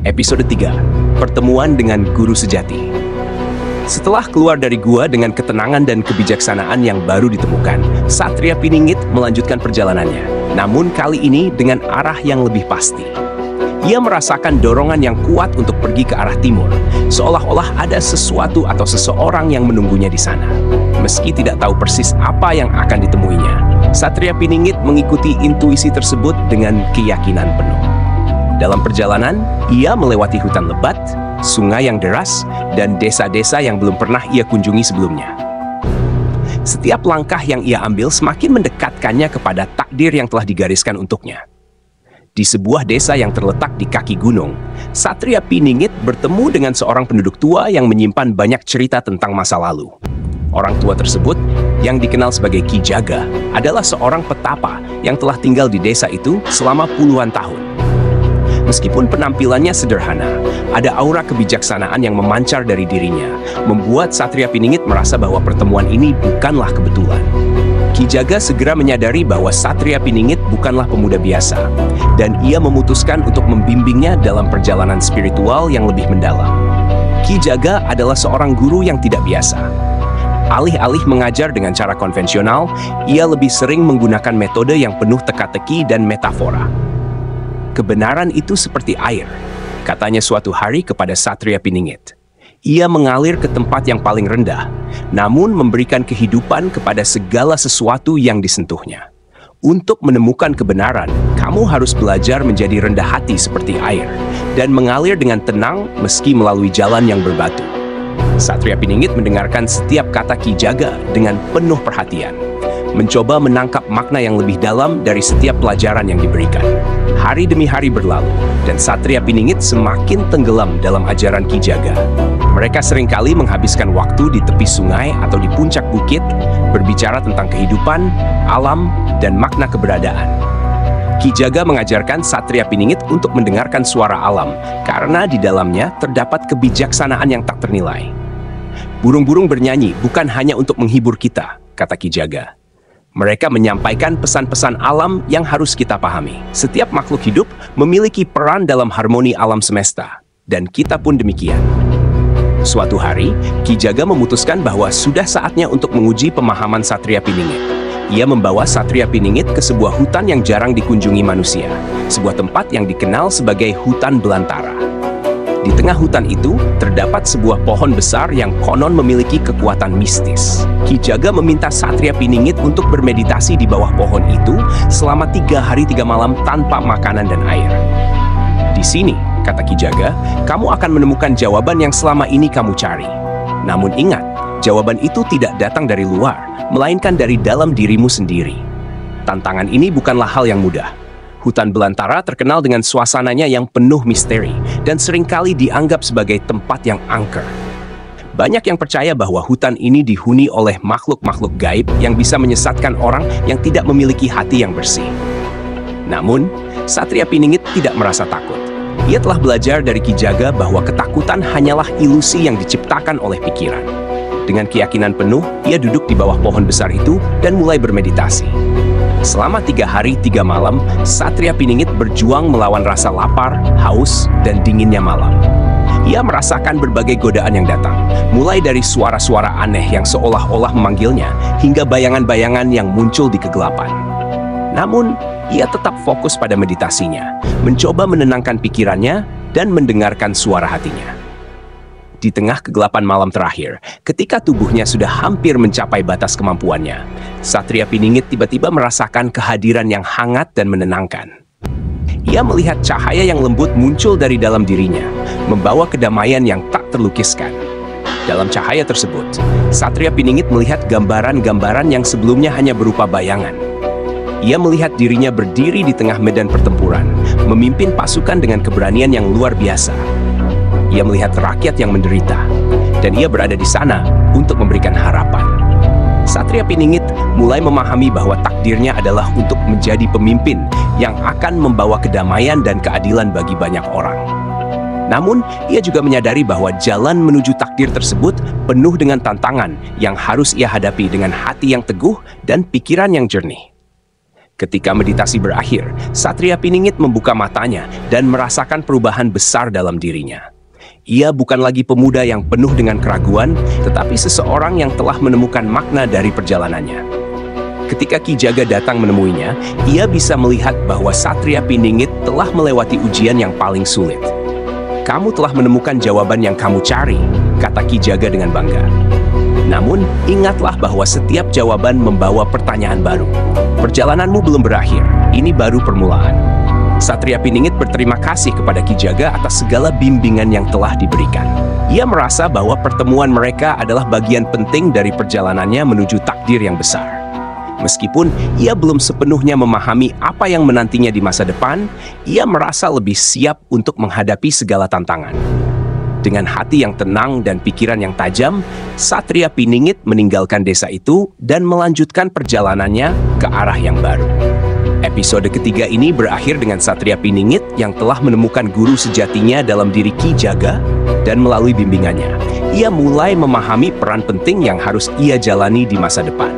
Episode 3, Pertemuan dengan Guru Sejati. Setelah keluar dari gua dengan ketenangan dan kebijaksanaan yang baru ditemukan, Satria Piningit melanjutkan perjalanannya, namun kali ini dengan arah yang lebih pasti. Ia merasakan dorongan yang kuat untuk pergi ke arah timur, seolah-olah ada sesuatu atau seseorang yang menunggunya di sana. Meski tidak tahu persis apa yang akan ditemuinya, Satria Piningit mengikuti intuisi tersebut dengan keyakinan penuh. Dalam perjalanan, ia melewati hutan lebat, sungai yang deras, dan desa-desa yang belum pernah ia kunjungi sebelumnya. Setiap langkah yang ia ambil semakin mendekatkannya kepada takdir yang telah digariskan untuknya. Di sebuah desa yang terletak di kaki gunung, Satria Piningit bertemu dengan seorang penduduk tua yang menyimpan banyak cerita tentang masa lalu. Orang tua tersebut, yang dikenal sebagai Ki Jaga, adalah seorang petapa yang telah tinggal di desa itu selama puluhan tahun. Meskipun penampilannya sederhana, ada aura kebijaksanaan yang memancar dari dirinya, membuat Satria Piningit merasa bahwa pertemuan ini bukanlah kebetulan. Ki Jaga segera menyadari bahwa Satria Piningit bukanlah pemuda biasa, dan ia memutuskan untuk membimbingnya dalam perjalanan spiritual yang lebih mendalam. Ki Jaga adalah seorang guru yang tidak biasa. Alih-alih mengajar dengan cara konvensional, ia lebih sering menggunakan metode yang penuh teka-teki dan metafora. Kebenaran itu seperti air, katanya suatu hari kepada Satria Piningit. Ia mengalir ke tempat yang paling rendah, namun memberikan kehidupan kepada segala sesuatu yang disentuhnya. Untuk menemukan kebenaran, kamu harus belajar menjadi rendah hati seperti air, dan mengalir dengan tenang meski melalui jalan yang berbatu. Satria Piningit mendengarkan setiap kata Ki Jaga dengan penuh perhatian, mencoba menangkap makna yang lebih dalam dari setiap pelajaran yang diberikan. Hari demi hari berlalu, dan Satria Piningit semakin tenggelam dalam ajaran Ki Jaga. Mereka seringkali menghabiskan waktu di tepi sungai atau di puncak bukit, berbicara tentang kehidupan, alam, dan makna keberadaan. Ki Jaga mengajarkan Satria Piningit untuk mendengarkan suara alam, karena di dalamnya terdapat kebijaksanaan yang tak ternilai. Burung-burung bernyanyi bukan hanya untuk menghibur kita, kata Ki Jaga. Mereka menyampaikan pesan-pesan alam yang harus kita pahami. Setiap makhluk hidup memiliki peran dalam harmoni alam semesta, dan kita pun demikian. Suatu hari, Ki Jaga memutuskan bahwa sudah saatnya untuk menguji pemahaman Satria Piningit. Ia membawa Satria Piningit ke sebuah hutan yang jarang dikunjungi manusia, sebuah tempat yang dikenal sebagai hutan belantara. Di tengah hutan itu, terdapat sebuah pohon besar yang konon memiliki kekuatan mistis. Ki Jaga meminta Satria Piningit untuk bermeditasi di bawah pohon itu selama 3 hari 3 malam tanpa makanan dan air. Di sini, kata Ki Jaga, kamu akan menemukan jawaban yang selama ini kamu cari. Namun ingat, jawaban itu tidak datang dari luar, melainkan dari dalam dirimu sendiri. Tantangan ini bukanlah hal yang mudah. Hutan belantara terkenal dengan suasananya yang penuh misteri dan seringkali dianggap sebagai tempat yang angker. Banyak yang percaya bahwa hutan ini dihuni oleh makhluk-makhluk gaib yang bisa menyesatkan orang yang tidak memiliki hati yang bersih. Namun, Satria Piningit tidak merasa takut. Ia telah belajar dari Ki Jaga bahwa ketakutan hanyalah ilusi yang diciptakan oleh pikiran. Dengan keyakinan penuh, ia duduk di bawah pohon besar itu dan mulai bermeditasi. Selama 3 hari 3 malam, Satria Piningit berjuang melawan rasa lapar, haus, dan dinginnya malam. Ia merasakan berbagai godaan yang datang, mulai dari suara-suara aneh yang seolah-olah memanggilnya, hingga bayangan-bayangan yang muncul di kegelapan. Namun, ia tetap fokus pada meditasinya, mencoba menenangkan pikirannya, dan mendengarkan suara hatinya. Di tengah kegelapan malam terakhir, ketika tubuhnya sudah hampir mencapai batas kemampuannya, Satria Piningit tiba-tiba merasakan kehadiran yang hangat dan menenangkan. Ia melihat cahaya yang lembut muncul dari dalam dirinya, membawa kedamaian yang tak terlukiskan. Dalam cahaya tersebut, Satria Piningit melihat gambaran-gambaran yang sebelumnya hanya berupa bayangan. Ia melihat dirinya berdiri di tengah medan pertempuran, memimpin pasukan dengan keberanian yang luar biasa. Ia melihat rakyat yang menderita, dan ia berada di sana untuk memberikan harapan. Satria Piningit mulai memahami bahwa takdirnya adalah untuk menjadi pemimpin yang akan membawa kedamaian dan keadilan bagi banyak orang. Namun, ia juga menyadari bahwa jalan menuju takdir tersebut penuh dengan tantangan yang harus ia hadapi dengan hati yang teguh dan pikiran yang jernih. Ketika meditasi berakhir, Satria Piningit membuka matanya dan merasakan perubahan besar dalam dirinya. Ia bukan lagi pemuda yang penuh dengan keraguan, tetapi seseorang yang telah menemukan makna dari perjalanannya. Ketika Ki Jaga datang menemuinya, ia bisa melihat bahwa Satria Piningit telah melewati ujian yang paling sulit. "Kamu telah menemukan jawaban yang kamu cari," kata Ki Jaga dengan bangga. Namun, ingatlah bahwa setiap jawaban membawa pertanyaan baru. Perjalananmu belum berakhir, ini baru permulaan. Satria Piningit berterima kasih kepada Ki Jaga atas segala bimbingan yang telah diberikan. Ia merasa bahwa pertemuan mereka adalah bagian penting dari perjalanannya menuju takdir yang besar. Meskipun ia belum sepenuhnya memahami apa yang menantinya di masa depan, ia merasa lebih siap untuk menghadapi segala tantangan. Dengan hati yang tenang dan pikiran yang tajam, Satria Piningit meninggalkan desa itu dan melanjutkan perjalanannya ke arah yang baru. Episode ketiga ini berakhir dengan Satria Piningit yang telah menemukan guru sejatinya dalam diri Ki Jaga, dan melalui bimbingannya, ia mulai memahami peran penting yang harus ia jalani di masa depan.